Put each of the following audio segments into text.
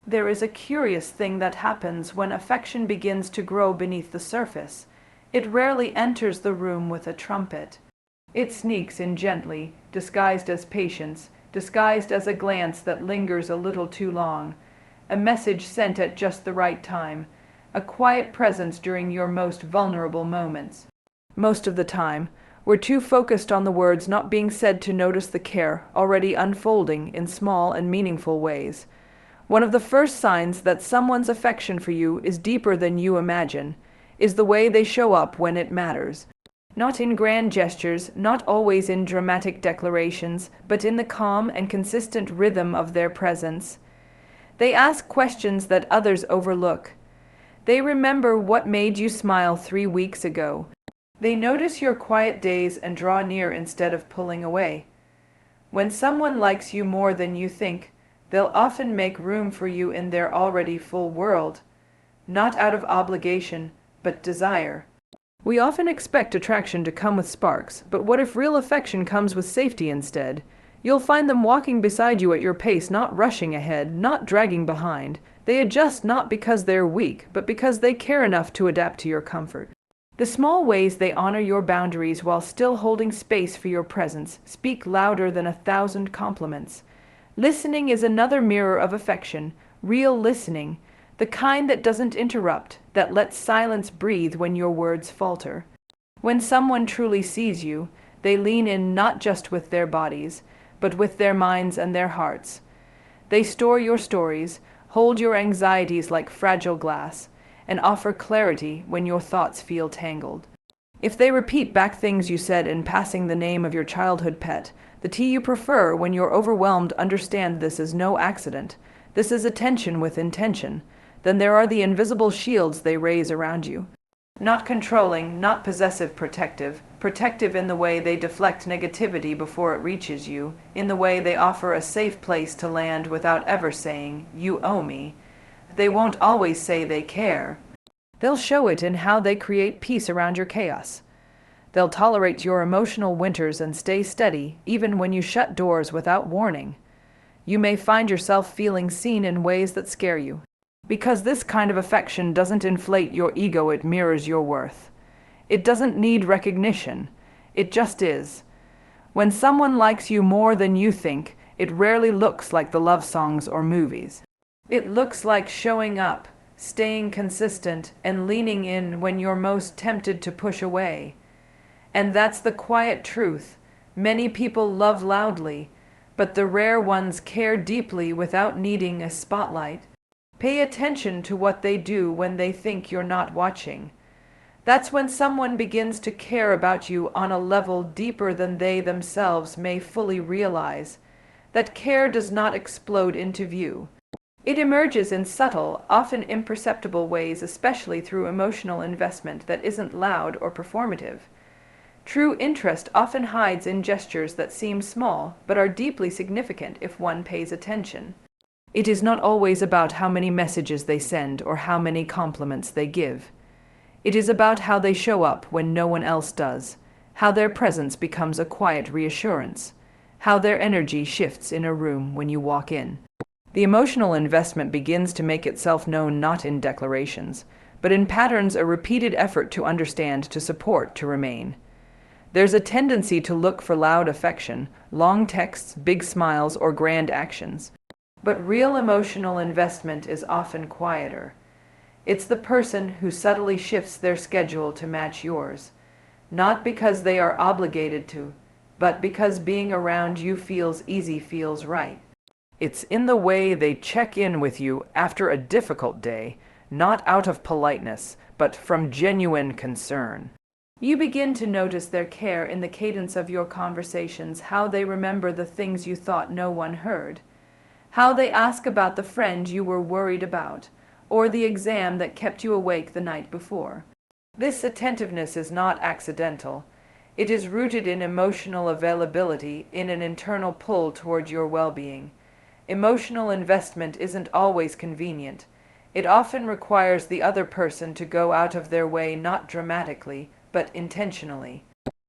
There is a curious thing that happens when affection begins to grow beneath the surface. It rarely enters the room with a trumpet. It sneaks in gently, disguised as patience, disguised as a glance that lingers a little too long, a message sent at just the right time, a quiet presence during your most vulnerable moments. Most of the time, we're too focused on the words not being said to notice the care already unfolding in small and meaningful ways. One of the first signs that someone's affection for you is deeper than you imagine is the way they show up when it matters. Not in grand gestures, not always in dramatic declarations, but in the calm and consistent rhythm of their presence. They ask questions that others overlook. They remember what made you smile 3 weeks ago. They notice your quiet days and draw near instead of pulling away. When someone likes you more than you think, they'll often make room for you in their already full world, not out of obligation, but desire. We often expect attraction to come with sparks, but what if real affection comes with safety instead? You'll find them walking beside you at your pace, not rushing ahead, not dragging behind. They adjust not because they're weak, but because they care enough to adapt to your comfort. The small ways they honor your boundaries while still holding space for your presence speak louder than 1,000 compliments. Listening is another mirror of affection, real listening, the kind that doesn't interrupt, that lets silence breathe when your words falter. When someone truly sees you, they lean in not just with their bodies, but with their minds and their hearts. They store your stories, hold your anxieties like fragile glass, and offer clarity when your thoughts feel tangled. If they repeat back things you said in passing, the name of your childhood pet, the tea you prefer when you're overwhelmed, understand this is no accident. This is attention with intention. Then there are the invisible shields they raise around you. Not controlling, not possessive, protective. Protective in the way they deflect negativity before it reaches you, in the way they offer a safe place to land without ever saying, "You owe me." They won't always say they care. They'll show it in how they create peace around your chaos. They'll tolerate your emotional winters and stay steady, even when you shut doors without warning. You may find yourself feeling seen in ways that scare you. Because this kind of affection doesn't inflate your ego, it mirrors your worth. It doesn't need recognition. It just is. When someone likes you more than you think, it rarely looks like the love songs or movies. It looks like showing up, staying consistent, and leaning in when you're most tempted to push away. And that's the quiet truth. Many people love loudly, but the rare ones care deeply without needing a spotlight. Pay attention to what they do when they think you're not watching. That's when someone begins to care about you on a level deeper than they themselves may fully realize. That care does not explode into view. It emerges in subtle, often imperceptible ways, especially through emotional investment that isn't loud or performative. True interest often hides in gestures that seem small, but are deeply significant if one pays attention. It is not always about how many messages they send or how many compliments they give. It is about how they show up when no one else does, how their presence becomes a quiet reassurance, how their energy shifts in a room when you walk in. The emotional investment begins to make itself known not in declarations, but in patterns, a repeated effort to understand, to support, to remain. There's a tendency to look for loud affection, long texts, big smiles, or grand actions. But real emotional investment is often quieter. It's the person who subtly shifts their schedule to match yours, not because they are obligated to, but because being around you feels easy, feels right. It's in the way they check in with you after a difficult day, not out of politeness, but from genuine concern. You begin to notice their care in the cadence of your conversations, how they remember the things you thought no one heard, how they ask about the friend you were worried about, or the exam that kept you awake the night before. This attentiveness is not accidental. It is rooted in emotional availability, in an internal pull toward your well-being. Emotional investment isn't always convenient. It often requires the other person to go out of their way, not dramatically, but intentionally.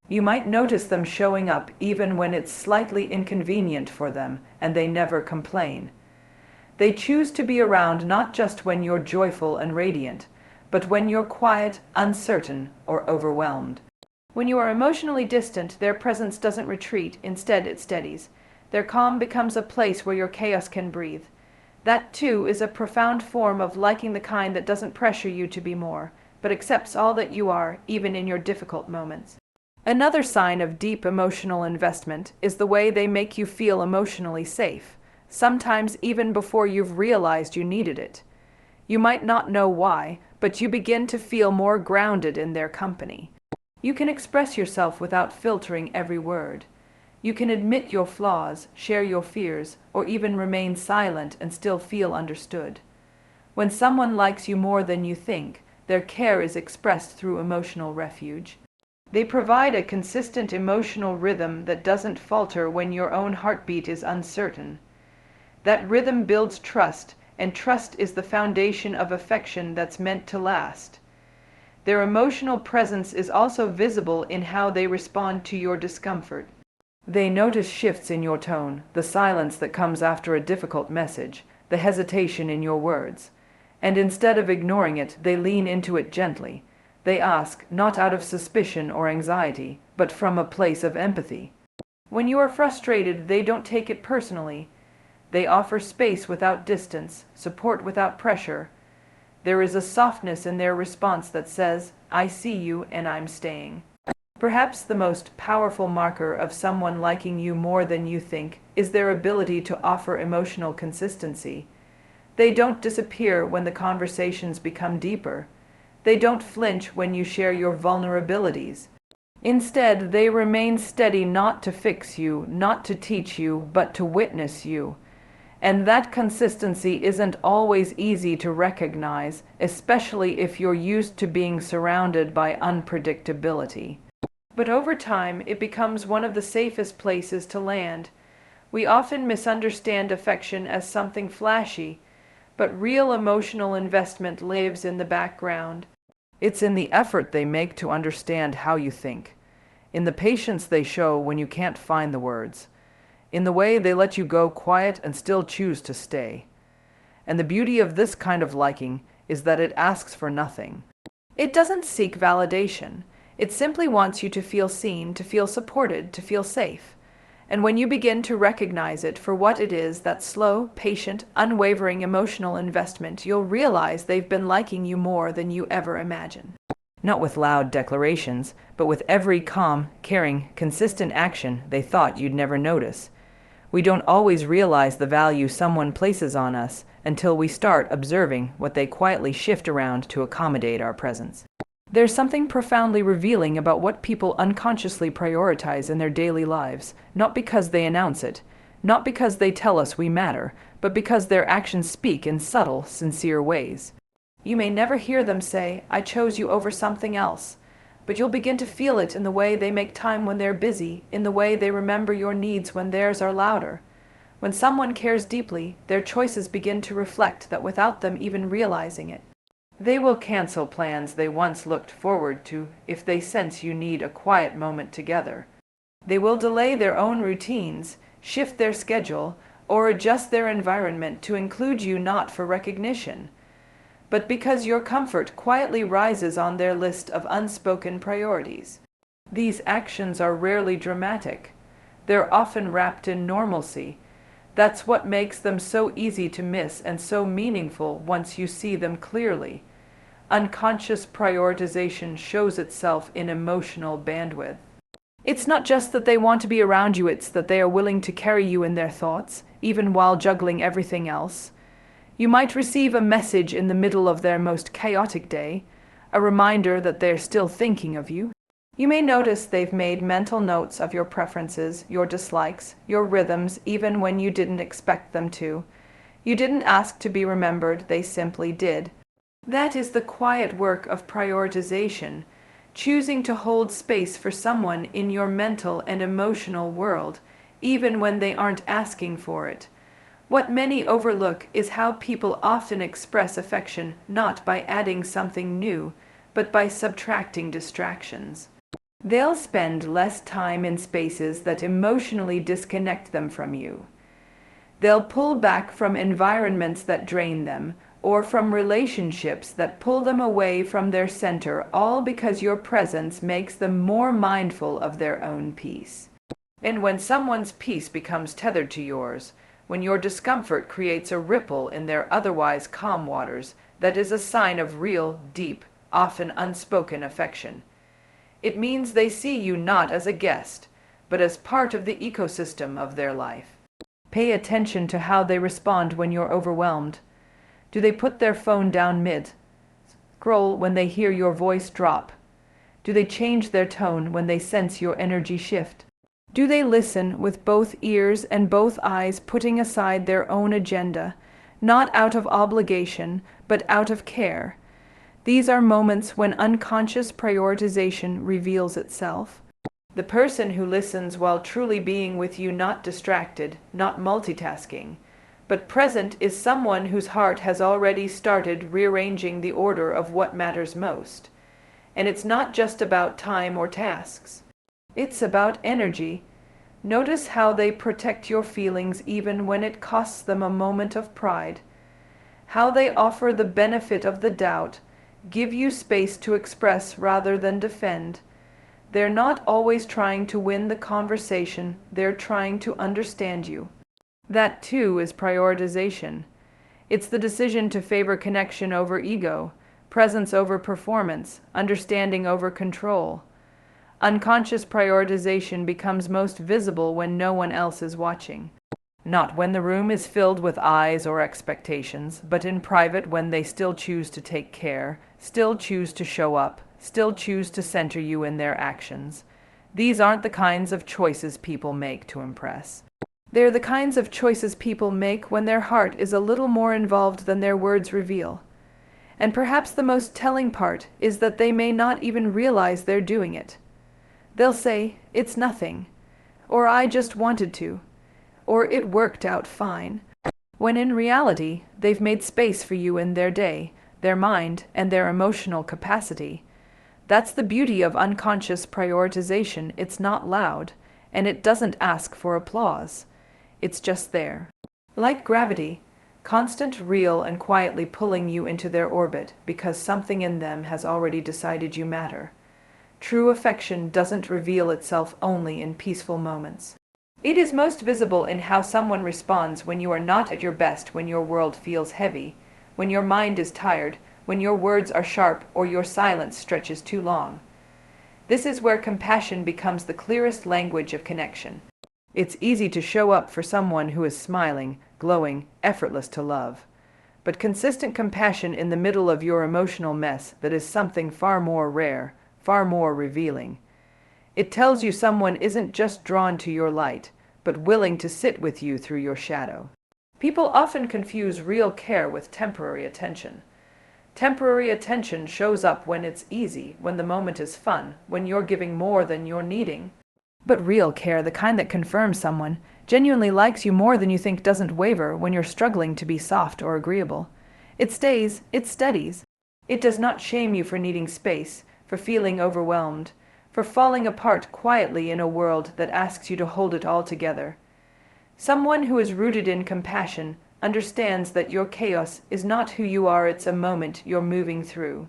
You might notice them showing up even when it's slightly inconvenient for them, and they never complain. They choose to be around not just when you're joyful and radiant, but when you're quiet, uncertain, or overwhelmed. When you are emotionally distant, their presence doesn't retreat, instead it steadies. Their calm becomes a place where your chaos can breathe. That, too, is a profound form of liking, the kind that doesn't pressure you to be more, but accepts all that you are, even in your difficult moments. Another sign of deep emotional investment is the way they make you feel emotionally safe, sometimes even before you've realized you needed it. You might not know why, but you begin to feel more grounded in their company. You can express yourself without filtering every word. You can admit your flaws, share your fears, or even remain silent and still feel understood. When someone likes you more than you think, their care is expressed through emotional refuge. They provide a consistent emotional rhythm that doesn't falter when your own heartbeat is uncertain. That rhythm builds trust, and trust is the foundation of affection that's meant to last. Their emotional presence is also visible in how they respond to your discomfort. They notice shifts in your tone, the silence that comes after a difficult message, the hesitation in your words. And instead of ignoring it, they lean into it gently. They ask, not out of suspicion or anxiety, but from a place of empathy. When you are frustrated, they don't take it personally. They offer space without distance, support without pressure. There is a softness in their response that says, "I see you and I'm staying." Perhaps the most powerful marker of someone liking you more than you think is their ability to offer emotional consistency. They don't disappear when the conversations become deeper. They don't flinch when you share your vulnerabilities. Instead, they remain steady, not to fix you, not to teach you, but to witness you. And that consistency isn't always easy to recognize, especially if you're used to being surrounded by unpredictability. But over time, it becomes one of the safest places to land. We often misunderstand affection as something flashy, but real emotional investment lives in the background. It's in the effort they make to understand how you think, in the patience they show when you can't find the words, in the way they let you go quiet and still choose to stay. And the beauty of this kind of liking is that it asks for nothing. It doesn't seek validation. It simply wants you to feel seen, to feel supported, to feel safe. And when you begin to recognize it for what it is, that slow, patient, unwavering emotional investment, you'll realize they've been liking you more than you ever imagined. Not with loud declarations, but with every calm, caring, consistent action they thought you'd never notice. We don't always realize the value someone places on us until we start observing what they quietly shift around to accommodate our presence. There's something profoundly revealing about what people unconsciously prioritize in their daily lives, not because they announce it, not because they tell us we matter, but because their actions speak in subtle, sincere ways. You may never hear them say, "I chose you over something else," but you'll begin to feel it in the way they make time when they're busy, in the way they remember your needs when theirs are louder. When someone cares deeply, their choices begin to reflect that without them even realizing it. They will cancel plans they once looked forward to if they sense you need a quiet moment together. They will delay their own routines, shift their schedule, or adjust their environment to include you, not for recognition, but because your comfort quietly rises on their list of unspoken priorities. These actions are rarely dramatic. They're often wrapped in normalcy. That's what makes them so easy to miss and so meaningful once you see them clearly. Unconscious prioritization shows itself in emotional bandwidth. It's not just that they want to be around you, it's that they are willing to carry you in their thoughts, even while juggling everything else. You might receive a message in the middle of their most chaotic day, a reminder that they're still thinking of you. You may notice they've made mental notes of your preferences, your dislikes, your rhythms, even when you didn't expect them to. You didn't ask to be remembered, they simply did. That is the quiet work of prioritization, choosing to hold space for someone in your mental and emotional world, even when they aren't asking for it. What many overlook is how people often express affection not by adding something new, but by subtracting distractions. They'll spend less time in spaces that emotionally disconnect them from you. They'll pull back from environments that drain them, or from relationships that pull them away from their center, all because your presence makes them more mindful of their own peace. And when someone's peace becomes tethered to yours, when your discomfort creates a ripple in their otherwise calm waters, that is a sign of real, deep, often unspoken affection. It means they see you not as a guest, but as part of the ecosystem of their life. Pay attention to how they respond when you're overwhelmed. Do they put their phone down mid-scroll when they hear your voice drop? Do they change their tone when they sense your energy shift? Do they listen with both ears and both eyes, putting aside their own agenda, not out of obligation, but out of care? These are moments when unconscious prioritization reveals itself. The person who listens while truly being with you, not distracted, not multitasking, but present, is someone whose heart has already started rearranging the order of what matters most. And it's not just about time or tasks. It's about energy. Notice how they protect your feelings even when it costs them a moment of pride. How they offer the benefit of the doubt, give you space to express rather than defend. They're not always trying to win the conversation, they're trying to understand you. That too is prioritization. It's the decision to favor connection over ego, presence over performance, understanding over control. Unconscious prioritization becomes most visible when no one else is watching. Not when the room is filled with eyes or expectations, but in private, when they still choose to take care, still choose to show up, still choose to center you in their actions. These aren't the kinds of choices people make to impress. They're the kinds of choices people make when their heart is a little more involved than their words reveal. And perhaps the most telling part is that they may not even realize they're doing it. They'll say, "It's nothing," or "I just wanted to," or "It worked out fine," when in reality, they've made space for you in their day, their mind, and their emotional capacity. That's the beauty of unconscious prioritization. It's not loud, and it doesn't ask for applause. It's just there. Like gravity, constant, real, and quietly pulling you into their orbit because something in them has already decided you matter. True affection doesn't reveal itself only in peaceful moments. It is most visible in how someone responds when you are not at your best, when your world feels heavy, when your mind is tired, when your words are sharp, or your silence stretches too long. This is where compassion becomes the clearest language of connection. It's easy to show up for someone who is smiling, glowing, effortless to love. But consistent compassion in the middle of your emotional mess, that is something far more rare, far more revealing. It tells you someone isn't just drawn to your light, but willing to sit with you through your shadow. People often confuse real care with temporary attention. Temporary attention shows up when it's easy, when the moment is fun, when you're giving more than you're needing. But real care, the kind that confirms someone genuinely likes you more than you think, doesn't waver when you're struggling to be soft or agreeable. It stays, it steadies. It does not shame you for needing space, for feeling overwhelmed, for falling apart quietly in a world that asks you to hold it all together. Someone who is rooted in compassion understands that your chaos is not who you are, it's a moment you're moving through.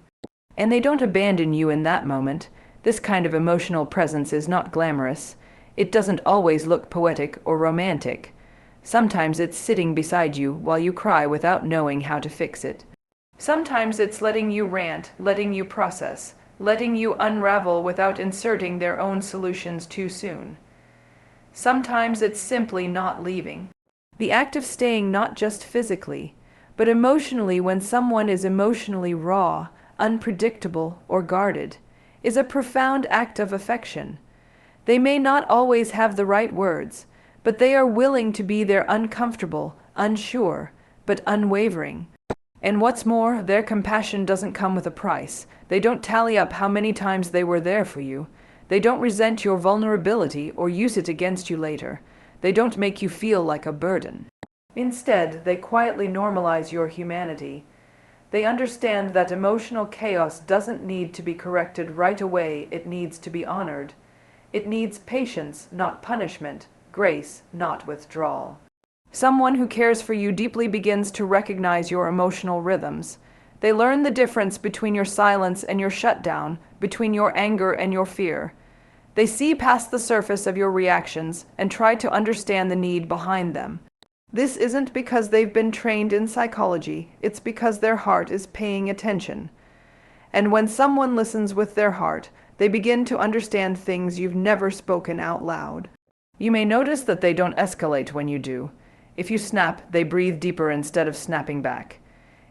And they don't abandon you in that moment. This kind of emotional presence is not glamorous. It doesn't always look poetic or romantic. Sometimes it's sitting beside you while you cry without knowing how to fix it. Sometimes it's letting you rant, letting you process, letting you unravel without inserting their own solutions too soon. Sometimes it's simply not leaving. The act of staying, not just physically, but emotionally, when someone is emotionally raw, unpredictable, or guarded, is a profound act of affection. They may not always have the right words, but they are willing to be there, uncomfortable, unsure, but unwavering. And what's more, their compassion doesn't come with a price. They don't tally up how many times they were there for you. They don't resent your vulnerability or use it against you later. They don't make you feel like a burden. Instead, they quietly normalize your humanity. They understand that emotional chaos doesn't need to be corrected right away. It needs to be honored. It needs patience, not punishment, grace, not withdrawal. Someone who cares for you deeply begins to recognize your emotional rhythms. They learn the difference between your silence and your shutdown, between your anger and your fear. They see past the surface of your reactions and try to understand the need behind them. This isn't because they've been trained in psychology, it's because their heart is paying attention. And when someone listens with their heart, they begin to understand things you've never spoken out loud. You may notice that they don't escalate when you do. If you snap, they breathe deeper instead of snapping back.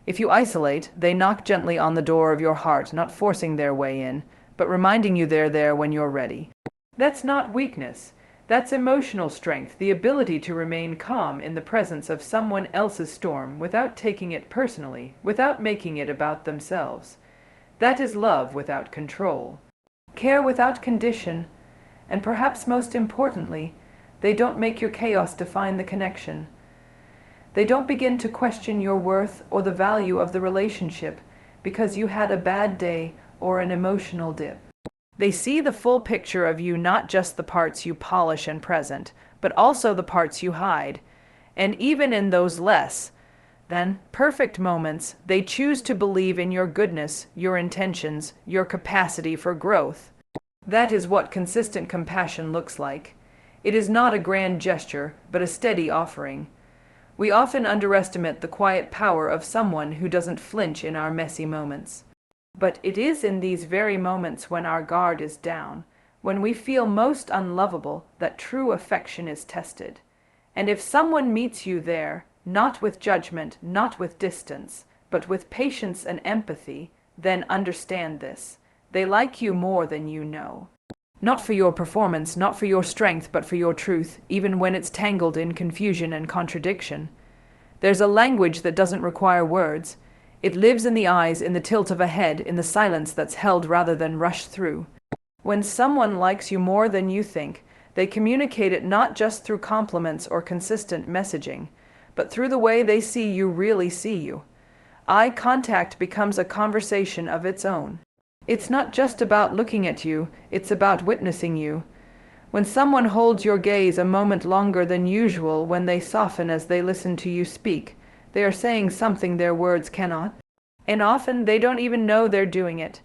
If you isolate, they knock gently on the door of your heart, not forcing their way in, but reminding you they're there when you're ready. That's not weakness. That's emotional strength, the ability to remain calm in the presence of someone else's storm without taking it personally, without making it about themselves. That is love without control. Care without condition, and perhaps most importantly, they don't make your chaos define the connection. They don't begin to question your worth or the value of the relationship because you had a bad day or an emotional dip. They see the full picture of you, not just the parts you polish and present, but also the parts you hide. And even in those less than perfect moments, they choose to believe in your goodness, your intentions, your capacity for growth. That is what consistent compassion looks like. It is not a grand gesture, but a steady offering. We often underestimate the quiet power of someone who doesn't flinch in our messy moments. But it is in these very moments when our guard is down, when we feel most unlovable, that true affection is tested. And if someone meets you there, not with judgment, not with distance, but with patience and empathy, then understand this. They like you more than you know. Not for your performance, not for your strength, but for your truth, even when it's tangled in confusion and contradiction. There's a language that doesn't require words. It lives in the eyes, in the tilt of a head, in the silence that's held rather than rushed through. When someone likes you more than you think, they communicate it not just through compliments or consistent messaging, but through the way they see you really see you. Eye contact becomes a conversation of its own. It's not just about looking at you, it's about witnessing you. When someone holds your gaze a moment longer than usual, when they soften as they listen to you speak, they are saying something their words cannot. And often they don't even know they're doing it.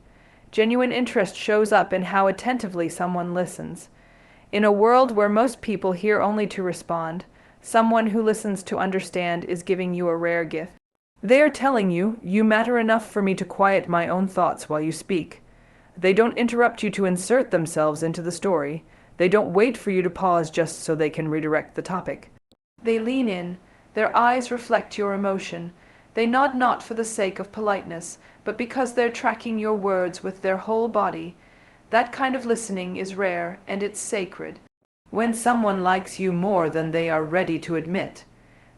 Genuine interest shows up in how attentively someone listens. In a world where most people hear only to respond, someone who listens to understand is giving you a rare gift. They are telling you, you matter enough for me to quiet my own thoughts while you speak. They don't interrupt you to insert themselves into the story. They don't wait for you to pause just so they can redirect the topic. They lean in. Their eyes reflect your emotion. They nod not for the sake of politeness, but because they're tracking your words with their whole body. That kind of listening is rare, and it's sacred. When someone likes you more than they are ready to admit,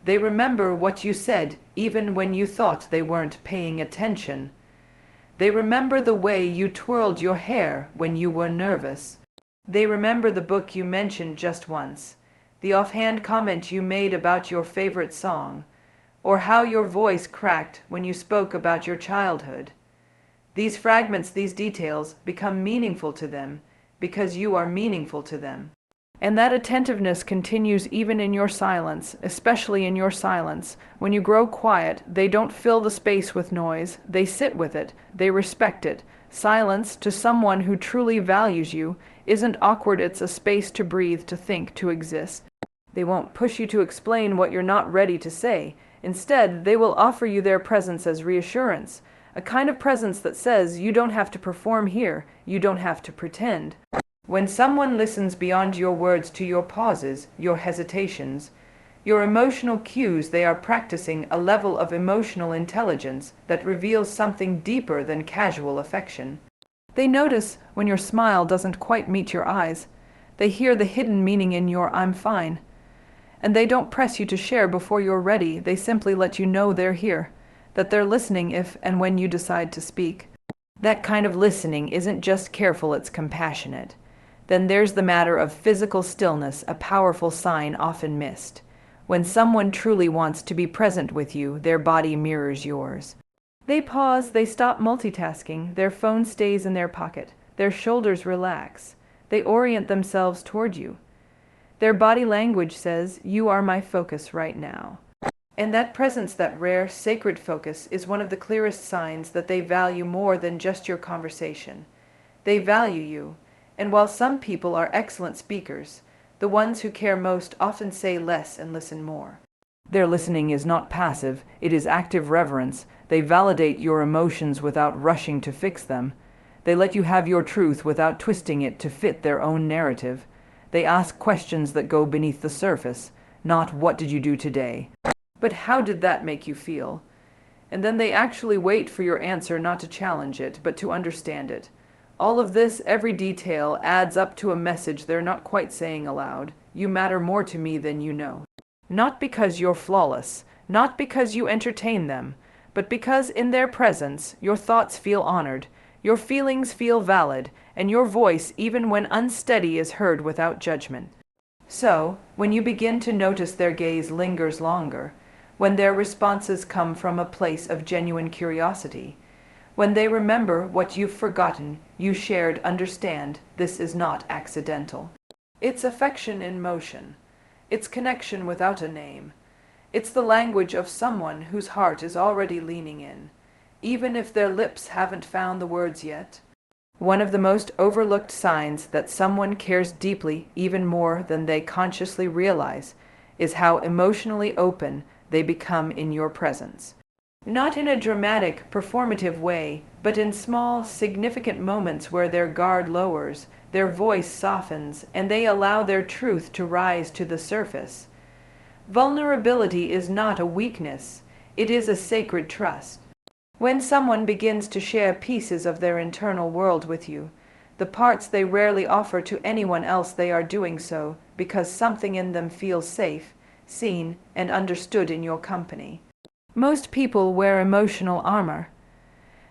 they remember what you said even when you thought they weren't paying attention. They remember the way you twirled your hair when you were nervous. They remember the book you mentioned just once, the offhand comment you made about your favorite song, or how your voice cracked when you spoke about your childhood. These fragments, these details, become meaningful to them because you are meaningful to them. And that attentiveness continues even in your silence, especially in your silence. When you grow quiet, they don't fill the space with noise. They sit with it. They respect it. Silence, to someone who truly values you, isn't awkward. It's a space to breathe, to think, to exist. They won't push you to explain what you're not ready to say. Instead, they will offer you their presence as reassurance, a kind of presence that says, you don't have to perform here, you don't have to pretend. When someone listens beyond your words to your pauses, your hesitations, your emotional cues, they are practicing a level of emotional intelligence that reveals something deeper than casual affection. They notice when your smile doesn't quite meet your eyes. They hear the hidden meaning in your "I'm fine." And they don't press you to share before you're ready. They simply let you know they're here, that they're listening if and when you decide to speak. That kind of listening isn't just careful, it's compassionate. Then there's the matter of physical stillness, a powerful sign often missed. When someone truly wants to be present with you, their body mirrors yours. They pause, they stop multitasking, their phone stays in their pocket, their shoulders relax. They orient themselves toward you. Their body language says, "You are my focus right now." And that presence, that rare, sacred focus, is one of the clearest signs that they value more than just your conversation. They value you, and while some people are excellent speakers, the ones who care most often say less and listen more. Their listening is not passive, it is active reverence. They validate your emotions without rushing to fix them. They let you have your truth without twisting it to fit their own narrative. They ask questions that go beneath the surface, not "What did you do today?" but "How did that make you feel?" And then they actually wait for your answer, not to challenge it, but to understand it. All of this, every detail, adds up to a message they're not quite saying aloud. You matter more to me than you know. Not because you're flawless, not because you entertain them, but because in their presence your thoughts feel honored, your feelings feel valid, and your voice, even when unsteady, is heard without judgment. So, when you begin to notice their gaze lingers longer, when their responses come from a place of genuine curiosity, when they remember what you've forgotten, you shared, understand, this is not accidental. It's affection in motion. It's connection without a name. It's the language of someone whose heart is already leaning in, even if their lips haven't found the words yet. One of the most overlooked signs that someone cares deeply, even more than they consciously realize, is how emotionally open they become in your presence. Not in a dramatic, performative way, but in small, significant moments where their guard lowers, their voice softens, and they allow their truth to rise to the surface. Vulnerability is not a weakness, it is a sacred trust. When someone begins to share pieces of their internal world with you, the parts they rarely offer to anyone else, they are doing so because something in them feels safe, seen, and understood in your company. Most people wear emotional armor.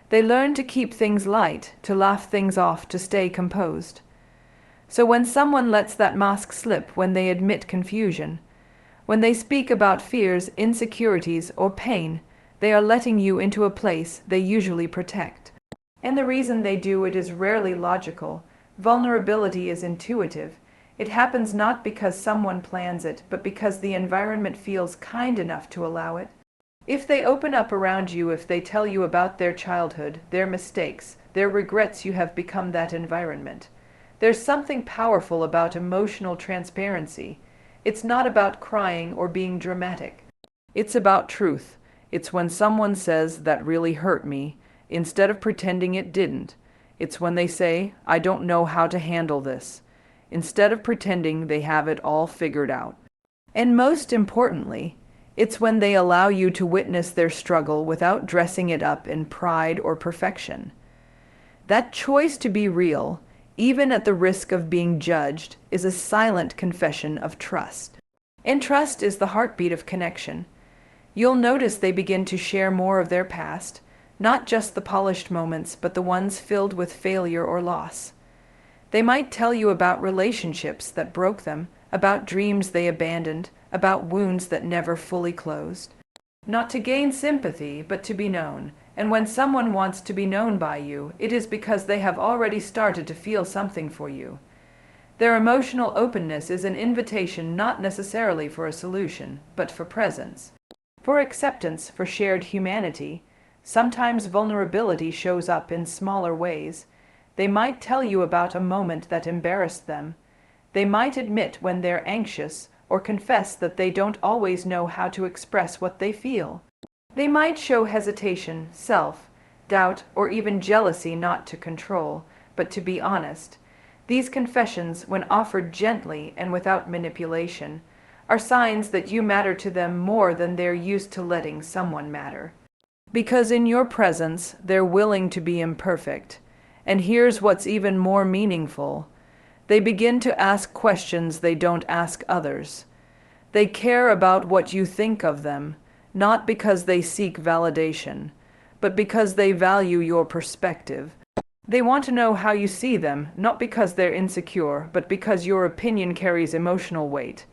They learn to keep things light, to laugh things off, to stay composed. So when someone lets that mask slip, when they admit confusion, when they speak about fears, insecurities, or pain, they are letting you into a place they usually protect. And the reason they do it is rarely logical. Vulnerability is intuitive. It happens not because someone plans it, but because the environment feels kind enough to allow it. If they open up around you, if they tell you about their childhood, their mistakes, their regrets, you have become that environment. There's something powerful about emotional transparency. It's not about crying or being dramatic. It's about truth. It's when someone says, "That really hurt me," instead of pretending it didn't. It's when they say, "I don't know how to handle this," instead of pretending they have it all figured out. And most importantly, it's when they allow you to witness their struggle without dressing it up in pride or perfection. That choice to be real, even at the risk of being judged, is a silent confession of trust. And trust is the heartbeat of connection. You'll notice they begin to share more of their past, not just the polished moments, but the ones filled with failure or loss. They might tell you about relationships that broke them, about dreams they abandoned, about wounds that never fully closed. Not to gain sympathy, but to be known. And when someone wants to be known by you, it is because they have already started to feel something for you. Their emotional openness is an invitation not necessarily for a solution, but for presence, for acceptance, for shared humanity. Sometimes vulnerability shows up in smaller ways. They might tell you about a moment that embarrassed them. They might admit when they're anxious, or confess that they don't always know how to express what they feel. They might show hesitation, self-doubt, or even jealousy, not to control, but to be honest. These confessions, when offered gently and without manipulation, are signs that you matter to them more than they're used to letting someone matter. Because in your presence, they're willing to be imperfect. And here's what's even more meaningful. They begin to ask questions they don't ask others. They care about what you think of them, not because they seek validation, but because they value your perspective. They want to know how you see them, not because they're insecure, but because your opinion carries emotional weight.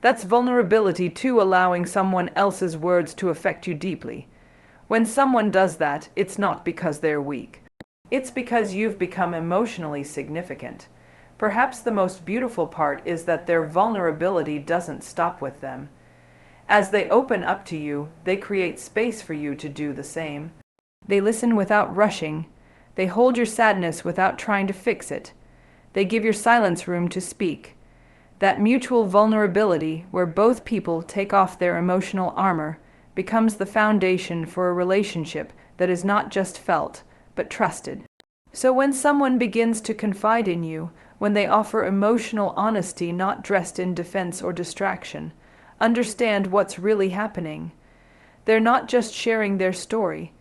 That's vulnerability too, allowing someone else's words to affect you deeply. When someone does that, it's not because they're weak. It's because you've become emotionally significant. Perhaps the most beautiful part is that their vulnerability doesn't stop with them. As they open up to you, they create space for you to do the same. They listen without rushing. They hold your sadness without trying to fix it. They give your silence room to speak. That mutual vulnerability, where both people take off their emotional armor, becomes the foundation for a relationship that is not just felt, but trusted. So when someone begins to confide in you, when they offer emotional honesty not dressed in defense or distraction, understand what's really happening. They're not just sharing their story,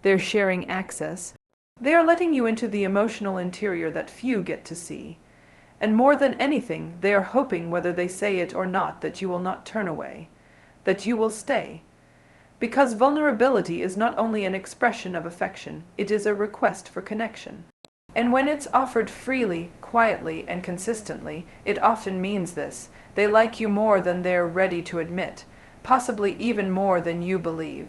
they're sharing access. They are letting you into the emotional interior that few get to see. And more than anything, they are hoping, whether they say it or not, that you will not turn away, that you will stay. Because vulnerability is not only an expression of affection, it is a request for connection. And when it's offered freely, quietly, and consistently, it often means this: they like you more than they're ready to admit, possibly even more than you believe.